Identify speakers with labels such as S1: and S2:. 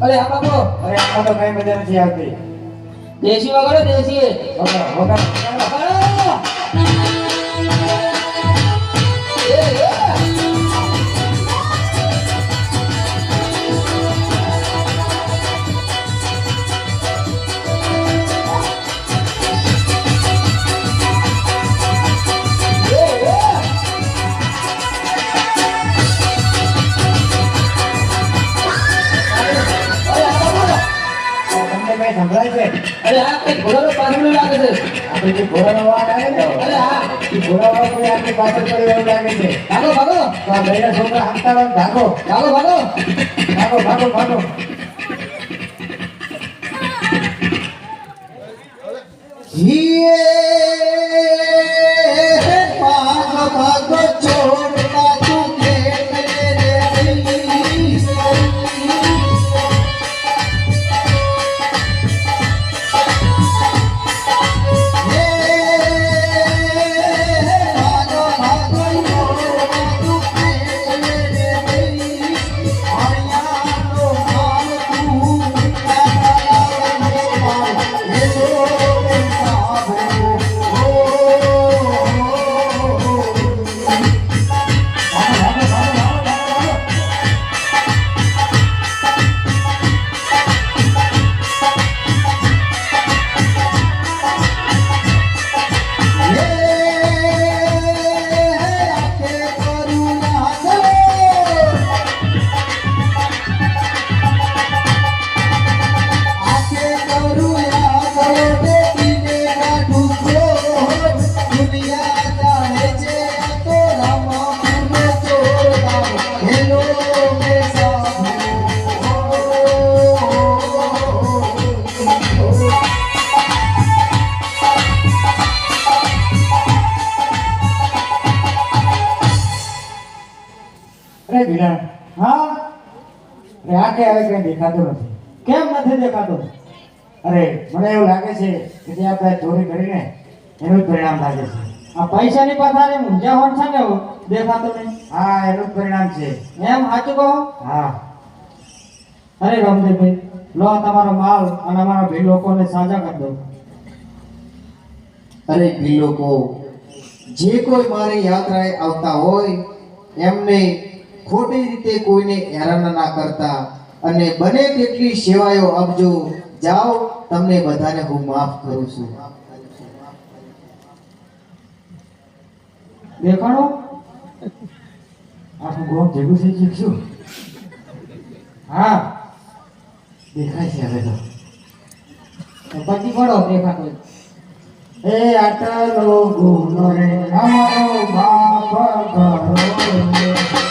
S1: અરે આ બાપો,
S2: અરે આમાં તો કઈ મજા નથી આવતી.
S1: દેશી વગાડો, દેશી
S2: વગાડો. સંભળાય છે?
S1: અરે આ કઈ ઘોડાનો પાછળ લાગે છે.
S2: આપણે જે ઘોડાનો અવાજ આવે ને,
S1: અરે હા,
S2: એ ઘોડા વાળો કોઈ આપણી પાછળ પડ્યો એવું લાગે છે.
S1: ભાગો ભાગો
S2: તો આ બૈરા છોકરા હાંકતા હોય, ભાગો
S1: ભાગો ભાગો.
S2: ભાગો ભાગો ભાગો.
S3: ભાગો ભાગો છોડતા તું ખેત રે ભાગો ભાગો છોડતા તું ખેત રે હરિયાનો માલ તું એ લો સાબો
S2: અરે ભીડા,
S3: હા
S2: અરે આ કે હવે કઈ દેખાતું નથી.
S3: કેમ નથી દેખાતો?
S2: અરે મને એવું લાગે છે કે જે આપણે ચોરી કરીને એનું જ પરિણામ લાગે છે.
S3: આ પૈસાની પાછળ મૂંઝા હોન છે ને દેખાતો નહીં.
S2: હા, એનું જ પરિણામ છે.
S3: એમ સાચું કહો?
S2: હા.
S3: અરે રામદેવભાઈ, લો આ તમારો માલ અને અમારા ભી લોકોને સાજા કરી દો.
S4: અરે ભી લોકો, જે કોઈ મારી યાત્રાએ આવતા હોય એમને ખોટી રીતે કોઈને હેરાન ના કરતા અને બને તેટલી સેવાઓ આપજો. જાઓ, તમને બધાને હું માફ કરું છું.
S3: દેખાડો.
S2: આખું ગોમ ભેગું થઈ ગયું શું?
S3: હા,
S2: દેખાય છે હવે તો.
S3: તો પછી પડો દેખાતો.
S2: એ આટલો ગુનો રે અમારો બાપ કરો રે.